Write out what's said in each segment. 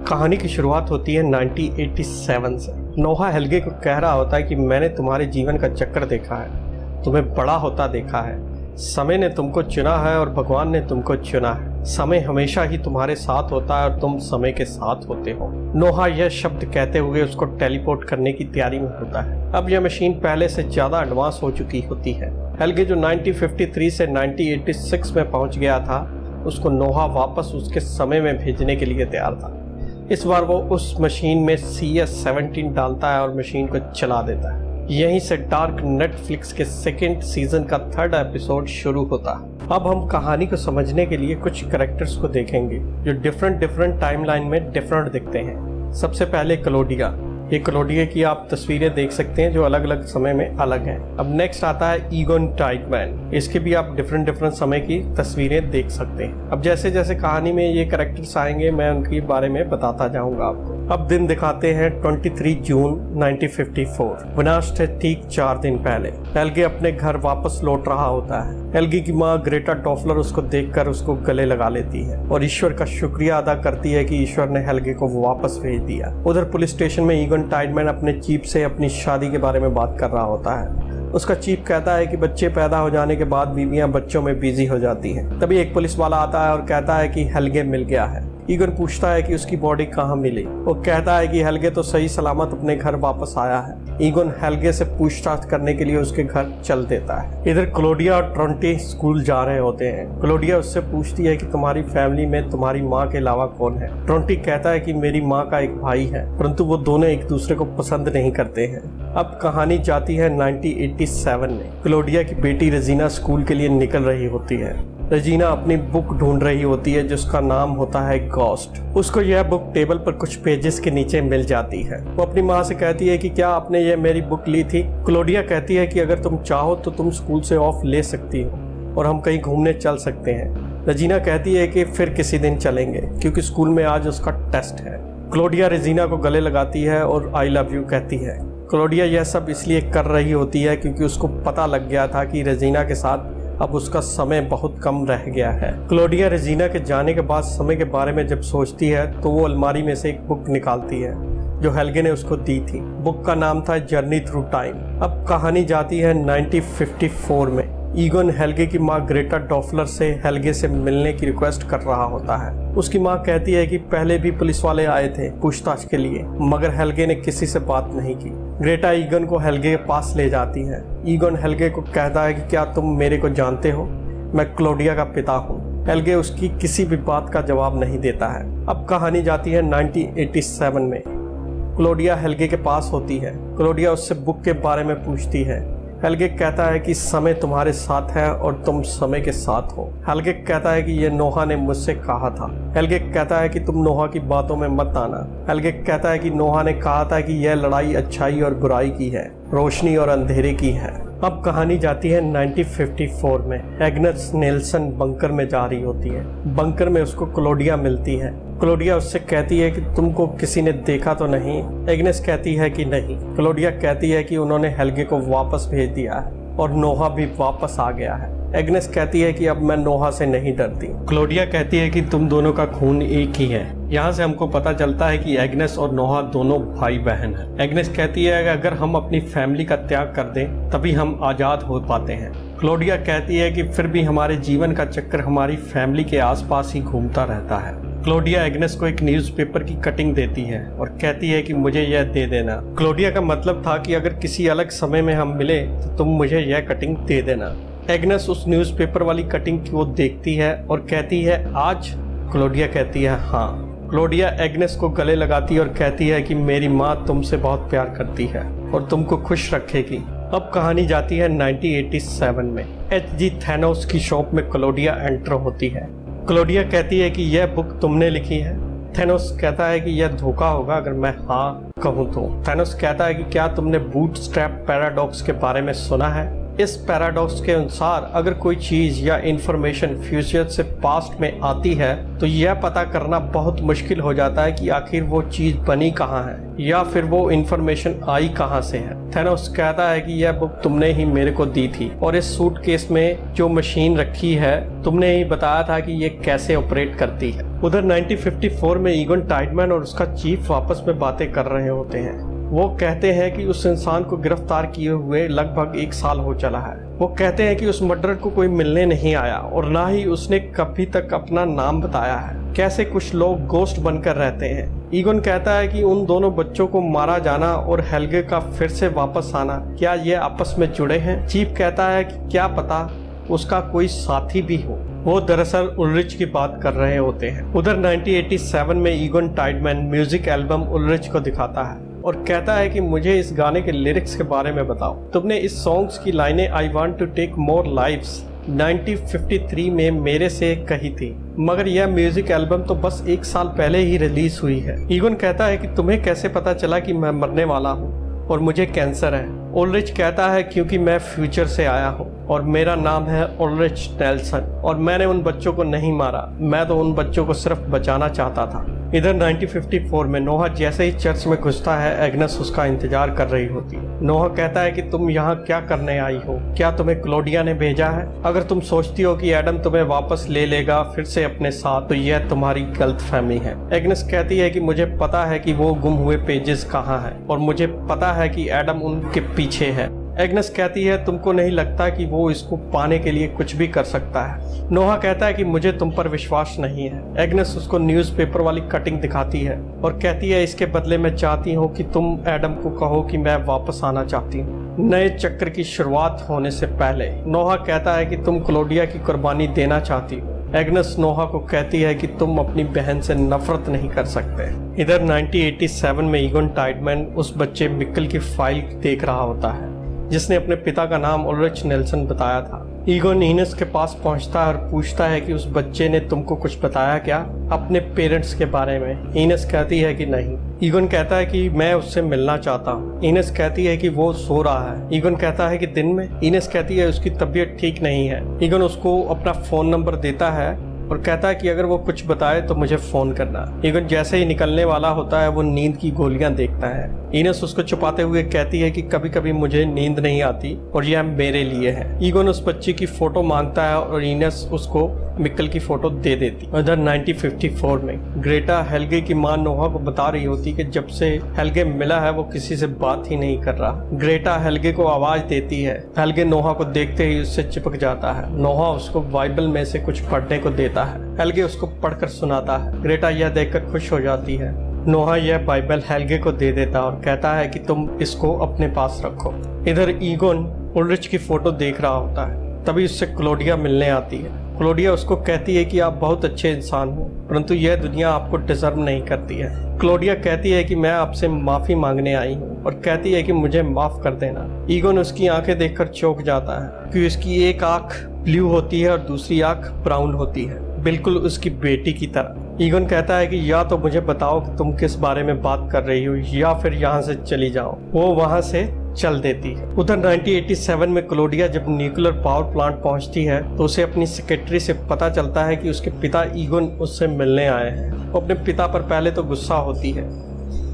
कहानी की शुरुआत होती है 1987 से। नोहा हेल्गे को कह रहा होता है कि मैंने तुम्हारे जीवन का चक्कर देखा है, तुम्हें बड़ा होता देखा है। समय ने तुमको चुना है और भगवान ने तुमको चुना है। समय हमेशा ही तुम्हारे साथ होता है और तुम समय के साथ होते हो। नोहा यह शब्द कहते हुए उसको टेलीपोर्ट करने की तैयारी में होता है। अब यह मशीन पहले से ज्यादा एडवांस हो चुकी होती है। हेल्गे जो 1953 से 1986 में पहुंच गया था, उसको नोहा वापस उसके समय में भेजने के लिए तैयार था। इस बार वो उस मशीन में CS-17 डालता है और मशीन को चला देता है। यहीं से डार्क नेटफ्लिक्स के सेकंड सीजन का 3rd एपिसोड शुरू होता है। अब हम कहानी को समझने के लिए कुछ कैरेक्टर्स को देखेंगे जो डिफरेंट टाइमलाइन में डिफरेंट दिखते हैं। सबसे पहले क्लोडिया। ये क्लोडिया की आप तस्वीरें देख सकते हैं जो अलग अलग समय में अलग हैं। अब नेक्स्ट आता है ईगोन टाइटमैन। इसके भी आप डिफरेंट समय की तस्वीरें देख सकते हैं। अब जैसे जैसे कहानी में ये कैरेक्टर्स आएंगे मैं उनके बारे में बताता जाऊंगा आपको। अब दिन दिखाते हैं 23 जून 1954। विनाश से ठीक 4 दिन पहले हेल्गे अपने घर वापस लौट रहा होता है। हेल्गे की माँ ग्रेटा टॉफलर उसको देखकर उसको गले लगा लेती है और ईश्वर का शुक्रिया अदा करती है कि ईश्वर ने हेल्गे को वापस भेज दिया। उधर पुलिस स्टेशन में ईगन टाइटमैन अपने चीफ से अपनी शादी के बारे में बात कर रहा होता है। उसका चीफ कहता है कि बच्चे पैदा हो जाने के बाद बीवियां बच्चों में बिजी हो जाती हैं। तभी एक पुलिस वाला आता है और कहता है कि हेल्गे मिल गया है। ईगन पूछता है कि उसकी बॉडी कहाँ मिली। वो कहता है कि हेल्गे तो सही सलामत अपने घर वापस आया है। ईगन हेल्गे से पूछताछ करने के लिए उसके घर चल देता है। इधर क्लोडिया और ट्रोंटी स्कूल जा रहे होते हैं। क्लोडिया उससे पूछती है कि तुम्हारी फैमिली में तुम्हारी माँ के अलावा कौन है। ट्रोंटी कहता है कि मेरी माँ का एक भाई है, परंतु वो दोनों एक दूसरे को पसंद नहीं करते हैं। अब कहानी जाती है 1987 में। क्लोडिया की बेटी रेजिना स्कूल के लिए निकल रही होती है। रेजिना अपनी बुक ढूंढ रही होती है जिसका नाम होता है घोस्ट। उसको यह बुक टेबल पर कुछ पेजेस के नीचे मिल जाती है। वो अपनी माँ से कहती है कि क्या आपने ये मेरी बुक ली थी। क्लोडिया कहती है कि अगर तुम चाहो तो तुम स्कूल से ऑफ ले सकती हो और हम कहीं घूमने चल सकते हैं। रेजिना कहती है कि फिर किसी दिन चलेंगे क्योंकि स्कूल में आज उसका टेस्ट है। क्लोडिया रेजिना को गले लगाती है और आई लव यू कहती है। क्लोडिया यह सब इसलिए कर रही होती है क्योंकि उसको पता लग गया था कि रेजिना के साथ अब उसका समय बहुत कम रह गया है। क्लोडिया रेजिना के जाने के बाद समय के बारे में जब सोचती है तो वो अलमारी में से एक बुक निकालती है जो हेल्गे ने उसको दी थी। बुक का नाम था जर्नी थ्रू टाइम। अब कहानी जाती है 1954 में। ईगन हेल्गे की माँ ग्रेटा टॉफलर से हेल्गे से मिलने की रिक्वेस्ट कर रहा होता है। उसकी माँ कहती है कि पहले भी पुलिस वाले आए थे पूछताछ के लिए, मगर हेल्गे ने किसी से बात नहीं की। ग्रेटा ईगन को हेल्गे के पास ले जाती है। ईगन हेल्गे को कहता है कि क्या तुम मेरे को जानते हो, मैं क्लोडिया का पिता हूँ। हेल्गे उसकी किसी भी बात का जवाब नहीं देता है। अब कहानी जाती है 1987 में। क्लोडिया हेल्गे के पास होती है। क्लोडिया उससे बुक के बारे में पूछती है। हेल्गे कहता है कि समय तुम्हारे साथ है और तुम समय के साथ हो। हेल्गे कहता है कि ये नोहा ने मुझसे कहा था। हेल्गे कहता है कि तुम नोहा की बातों में मत आना। हेल्गे कहता है कि नोहा ने कहा था कि यह लड़ाई अच्छाई और बुराई की है, रोशनी और अंधेरे की है। अब कहानी जाती है 1954 में। एग्नेस नेल्सन बंकर में जा रही होती है। बंकर में उसको क्लोडिया मिलती है। क्लोडिया उससे कहती है कि तुमको किसी ने देखा तो नहीं। एग्नेस कहती है कि नहीं। क्लोडिया कहती है कि उन्होंने हेल्गे को वापस भेज दिया है और नोहा भी वापस आ गया है। एग्नेस कहती है कि अब मैं नोहा से नहीं डरती। क्लोडिया कहती है कि तुम दोनों का खून एक ही है। यहाँ से हमको पता चलता है कि एग्नेस और नोहा दोनों भाई बहन हैं। एग्नेस कहती है कि अगर हम अपनी फैमिली का त्याग कर दें तभी हम आज़ाद हो पाते हैं। क्लोडिया कहती है कि फिर भी हमारे जीवन का चक्कर हमारी फैमिली के आसपास ही घूमता रहता है। क्लोडिया एग्नेस को एक न्यूज़पेपर की कटिंग देती है और कहती है कि मुझे यह दे देना। क्लोडिया का मतलब था कि अगर किसी अलग समय में हम मिले तो तुम मुझे यह कटिंग दे देना। एग्नेस उस न्यूज़पेपर वाली कटिंग को देखती है और कहती है आज। क्लोडिया कहती है हाँ। क्लोडिया एग्नेस को गले लगाती है और कहती है कि मेरी माँ तुमसे बहुत प्यार करती है और तुमको खुश रखेगी। अब कहानी जाती है 1987 में। HG थैनोस की शॉप में क्लोडिया एंटर होती है। क्लोडिया कहती है कि यह बुक तुमने लिखी है। थैनोस कहता है कि यह धोखा होगा अगर मैं हाँ कहूँ तो। थैनोस कहता है कि क्या तुमने बूटस्ट्रैप पैराडॉक्स के बारे में सुना है। इस पैराडॉक्स के अनुसार अगर कोई चीज या इंफॉर्मेशन फ्यूचर से पास्ट में आती है तो यह पता करना बहुत मुश्किल हो जाता है कि आखिर वो चीज बनी कहाँ है या फिर वो इंफॉर्मेशन आई कहाँ से है। थैनोस कहता है कि यह बुक तुमने ही मेरे को दी थी और इस सूटकेस में जो मशीन रखी है तुमने ही बताया था कि ये कैसे ऑपरेट करती है। उधर 1954 में ईगन टाइडमैन और उसका चीफ आपस में बातें कर रहे होते हैं। वो कहते हैं कि उस इंसान को गिरफ्तार किए हुए लगभग 1 साल हो चला है। वो कहते हैं कि उस मर्डरर को कोई मिलने नहीं आया और ना ही उसने कभी तक अपना नाम बताया है। कैसे कुछ लोग गोस्ट बनकर रहते हैं। ईगन कहता है कि उन दोनों बच्चों को मारा जाना और हेल्गे का फिर से वापस आना, क्या ये आपस में जुड़े हैं? चीफ कहता है कि क्या पता उसका कोई साथी भी हो। वो दरअसल उल्रिच की बात कर रहे होते हैं। उधर 1987 में ईगन टाइडमैन म्यूजिक एल्बम उल्रिच को दिखाता है और कहता है कि मुझे इस गाने के लिरिक्स के बारे में बताओ। तुमने इस सॉन्ग्स की लाइनें I want to take more lives 1953 में मेरे से कही थी, मगर यह म्यूजिक एल्बम तो बस 1 साल पहले ही रिलीज हुई है। ईगन कहता है कि तुम्हें कैसे पता चला कि मैं मरने वाला हूँ और मुझे कैंसर है। उल्रिच कहता है क्योंकि मैं फ्यूचर से आया हूँ और मेरा नाम है उल्रिच नेल्सन और मैंने उन बच्चों को नहीं मारा, मैं तो उन बच्चों को सिर्फ बचाना चाहता था। इधर 1954 में नोहा जैसे ही चर्च में घुसता है, एग्नेस उसका इंतजार कर रही होती है। नोहा कहता है कि तुम यहाँ क्या करने आई हो? क्या तुम्हें क्लोडिया ने भेजा है? अगर तुम सोचती हो कि एडम तुम्हें वापस ले लेगा फिर से अपने साथ, तो यह तुम्हारी गलतफहमी है। एग्नेस कहती है कि मुझे पता है कि वो गुम हुए पेजेस कहाँ हैं और मुझे पता है कि एडम उनके पीछे है। एग्नेस कहती है तुमको नहीं लगता कि वो इसको पाने के लिए कुछ भी कर सकता है? नोहा कहता है कि मुझे तुम पर विश्वास नहीं है। एग्नेस उसको न्यूज़पेपर वाली कटिंग दिखाती है और कहती है इसके बदले मैं चाहती हूँ कि तुम एडम को कहो कि मैं वापस आना चाहती हूँ नए चक्र की शुरुआत होने से पहले। नोहा कहता है कि तुम क्लोडिया की कुर्बानी देना चाहती हो। एग्नेस नोहा को कहती है कि तुम अपनी बहन से नफरत नहीं कर सकते। इधर 1987 में ईगन टाइडमैन उस बच्चे मिक्कल की फाइल देख रहा होता है जिसने अपने पिता का नाम उल्रिच नेल्सन बताया था। ईगन इनेस के पास पहुंचता है और पूछता है कि उस बच्चे ने तुमको कुछ बताया क्या अपने पेरेंट्स के बारे में? इनेस कहती है कि नहीं। ईगन कहता है कि मैं उससे मिलना चाहता हूँ। इनेस कहती है कि वो सो रहा है। ईगन कहता है कि दिन में? इनेस कहती है उसकी तबीयत ठीक नहीं है। ईगन उसको अपना फोन नंबर देता है और कहता है कि अगर वो कुछ बताए तो मुझे फोन करना। ईगन जैसे ही निकलने वाला होता है वो नींद की गोलियां देखता है। इनेस उसको छुपाते हुए कहती है कि कभी कभी मुझे नींद नहीं आती और यह मेरे लिए है। ईगन उस बच्चे की फोटो मांगता है और इनेस उसको मिक्कल की फोटो दे देती। उधर 1954 में ग्रेटा हेल्गे की मां नोहा को बता रही होती कि जब से हेल्गे मिला है वो किसी से बात ही नहीं कर रहा। ग्रेटा हेल्गे को आवाज देती है। हेल्गे नोहा को देखते ही उससे चिपक जाता है। नोहा उसको बाइबल में से कुछ पढ़ने को देता है। हेल्गे उसको पढ़कर सुनाता है। ग्रेटा यह देखकर खुश हो जाती है। नोहा यह बाइबल हेल्गे को दे देता और कहता है कि तुम इसको अपने पास रखो। इधर ईगन उल्रिच की फोटो देख रहा होता है। तभी उससे क्लोडिया मिलने आती है। क्लोडिया उसको कहती है कि आप बहुत अच्छे इंसान हो, परंतु यह दुनिया आपको डिजर्व नहीं करती है। क्लोडिया कहती है कि मैं आपसे माफी मांगने आई हूँ और कहती है कि मुझे माफ कर देना। ईगन उसकी आंखें देखकर चौंक जाता है कि उसकी एक आंख ब्लू होती है और दूसरी आंख ब्राउन होती है, बिल्कुल उसकी बेटी की तरह। ईगन कहता है कि या तो मुझे बताओ कि तुम किस बारे में बात कर रही हो या फिर यहाँ से चली जाओ। वो वहाँ से चल देती है। उधर 1987 में क्लोडिया जब न्यूक्लियर पावर प्लांट पहुंचती है तो उसे अपनी सेक्रेटरी से पता चलता है कि उसके पिता ईगन उससे मिलने आए हैं। वो अपने पिता पर पहले तो गुस्सा होती है।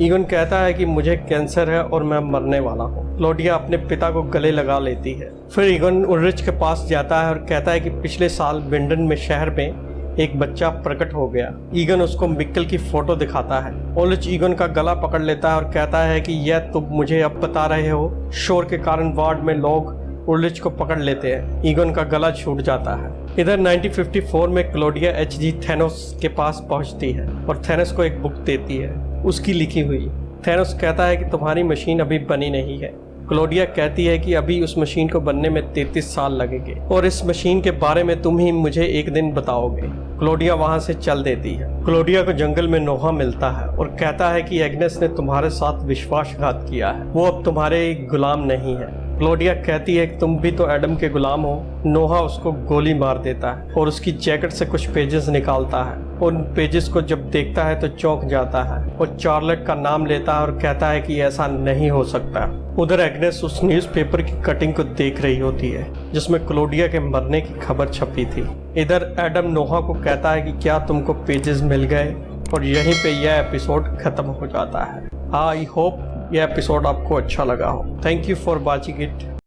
ईगन कहता है कि मुझे कैंसर है और मैं मरने वाला हूँ। क्लोडिया अपने पिता को गले लगा लेती है। फिर ईगन उल्रिच के पास जाता है और कहता है कि पिछले साल विंडन में शहर में एक बच्चा प्रकट हो गया। ईगन उसको मिक्कल की फोटो दिखाता है। उल्रिच ईगन का गला पकड़ लेता है और कहता है कि यह तुम मुझे अब बता रहे हो। शोर के कारण वार्ड में लोग उल्रिच को पकड़ लेते हैं। ईगन का गला छूट जाता है। इधर 1954 में क्लोडिया एच.जी. थैनोस के पास पहुंचती है और थैनोस को एक बुक देती है उसकी लिखी हुई। थैनोस कहता है कि तुम्हारी मशीन अभी बनी नहीं है। क्लोडिया कहती है कि अभी उस मशीन को बनने में 33 साल लगेंगे और इस मशीन के बारे में तुम ही मुझे एक दिन बताओगे। क्लोडिया वहां से चल देती है। क्लोडिया को जंगल में नोहा मिलता है और कहता है कि एग्नेस ने तुम्हारे साथ विश्वासघात किया है, वो अब तुम्हारे गुलाम नहीं है। क्लोडिया कहती है कि तुम भी तो एडम के गुलाम हो। नोहा उसको गोली मार देता है और उसकी जैकेट से कुछ पेजेस निकालता है। उन पेजेस को जब देखता है तो चौंक जाता है और चार्लेट का नाम लेता है और कहता है कि ऐसा नहीं हो सकता। उधर एग्नेस उस न्यूज़पेपर की कटिंग को देख रही होती है जिसमें क्लोडिया के मरने की खबर छपी थी। इधर एडम नोहा को कहता है कि क्या तुमको पेजेस मिल गए, और यहीं पे यह एपिसोड खत्म हो जाता है। आई होप यह एपिसोड आपको अच्छा लगा हो। Thank you for watching it.